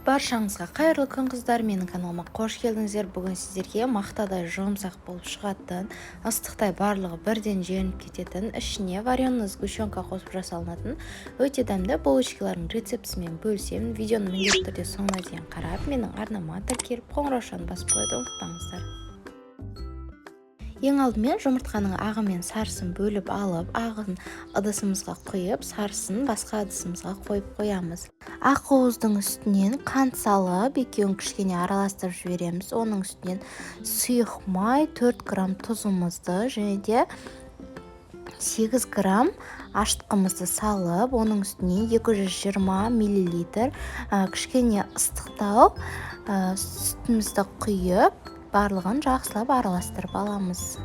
Баршаңызға қайырлы күн қыздар, менің каналыма қош келдіңіздер. Бүгін сіздерге мақтадай жұмсақ болып шығатын, ыстықтай барлығы бірден желініп кететін, ішіне вареный сгущенка қосып жасалынатын өте дәмді булочкалардың рецептісімен бөлісемін. Видеоны міндетті түрде соңына дейін қарап, менің арнама тіркеліп қоңыраушаны басып қоюды ұмытпаңыздар. Ең алдымен жұмыртқаның ағы мен сарысын бөліп алып, ағын ыдысымызға құйып, сарысын басқа ыдысымызға қойып қоямыз. Ақуыздың үстінен қант салып, екеуін кішкене араластырып жібереміз. Оның үстінен сұйық май, 4 грамм тұзымызды және де 8 грамм ашытқымызды салып, оның үстіне 220 мл кішкене ыстықтау сүтімізді құйып, барлығын жақсылап араластырып аламыз.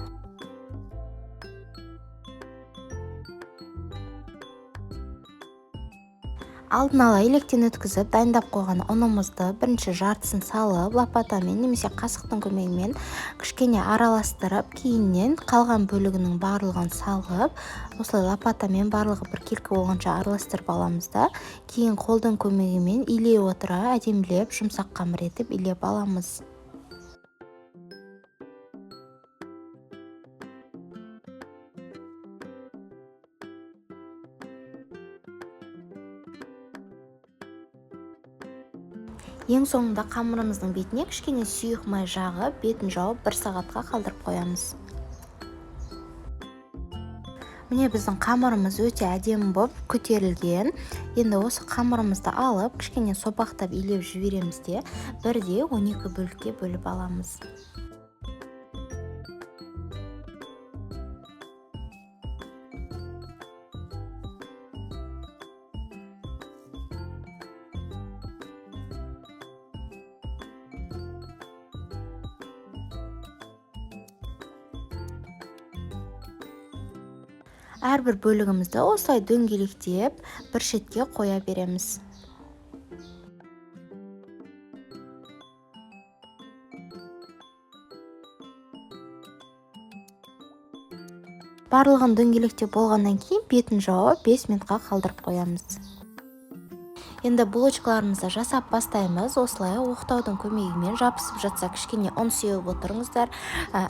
Алдын ала електен өткізіп, дайындап қойған ұнымызды бірінші жартысын салып, лопатамен немесе қасықтың көмегімен кішкене араластырып, кейіннен қалған бөлігінің барлығын салып, осылай лопатамен барлығы біркелкі болғанша араластырып аламыз да, кейін қолдың көмегімен илей отыра әдемілеп, жұмсақ қамыр етіп илеп аламыз. Ең соңында қамырымыздың бетіне кішкене сұйық май жағып, бетін жауып 1 сағатқа қалдырып қоямыз. Міне біздің қамырымыз өте әдемі болып көтерілген. Енді осы қамырымызды алып, кішкене сопақтап илеп жібереміз де, бірде 12 бөлікке бөліп аламыз. Әрбір бөлігімізді осылай дөңгелектеп бір шетке қоя береміз. Барлығын дөңгелектеп болғаннан кейін бетін жауып 5 минутқа қалдырып қоямыз. Енді булочкаларымызды жасап бастаймыз. Осылай оқтаудың көмегімен жабысып жатса кішкене ұн сеуіп отырыңыздар.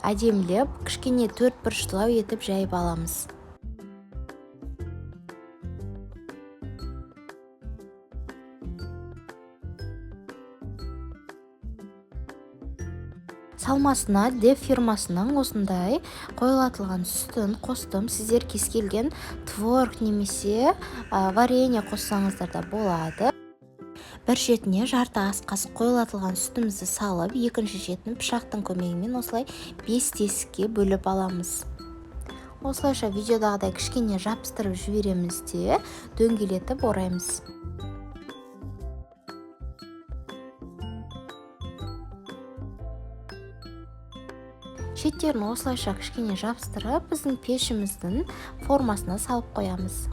Әдемілеп, кішкене 4 бұрыштылау етіп жайып аламыз. Салмасына Дев фирмасының осындай қойылатылған сүтін қостым. Сіздер кез келген творог немесе варенье қоссаңыздар да болады. Бір шетіне жарты ас қасық қойылатылған сүтімізді салып, екінші шетін пышақтың көмегімен осылай 5 тесікке бөліп аламыз. Осылайша видеодағыдай кішкене жабыстырып жібереміз де дөңгелетіп ораймыз. Шеттерін осылайша кішкене жабыстырып, біздің пешіміздің формасына салып қоямыз.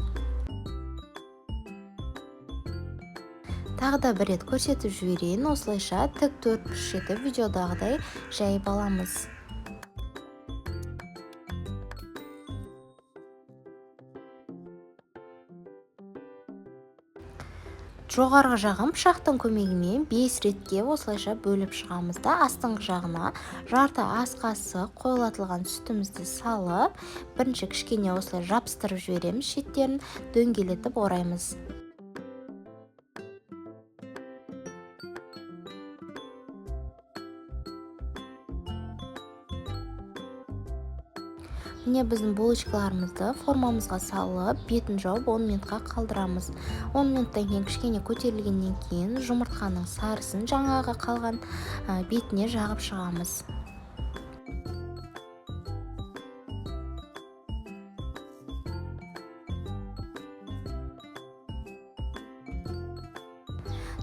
Тағы да бір рет көрсетіп жіберейін, осылайша тік 4 бұрыш етіп видеодағыдай жайып аламыз. Жоғарғы жағын пышақтың көмегімен 5 ретке осылайша бөліп шығамыз да, астыңғы жағына жарты ас қасық қойылатылған сүтімізді салып, бірінші кішкене осылай жабыстырып жібереміз, шеттерін дөңгелетіп ораймыз. Міне біздің булочкаларымызды формамызға салып, бетін жауып 10 минутқа қалдырамыз. 10 минуттан кейін кішкене көтерілгеннен кейін жұмыртқаның сарысын жаңағы қалған бетіне жағып шығамыз.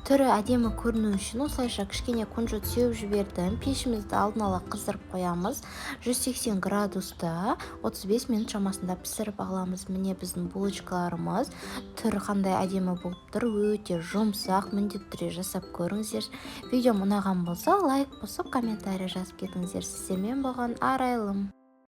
Түрі әдемі көріну үшін осылайша кішкене кунжут сеуіп жібердім. Пешімізді алдын ала қыздырып қоямыз. 180 градуста 35 минут шамасында пісіріп аламыз. Міне біздің булочкаларымыз түрі қандай әдемі болып тұр. Өте жұмсақ, міндетті түрде жасап көріңіздер. Видеом ұнаған болса, лайк басып, комментарий жазып кетіңіздер. Сіздермен болған Арайлым.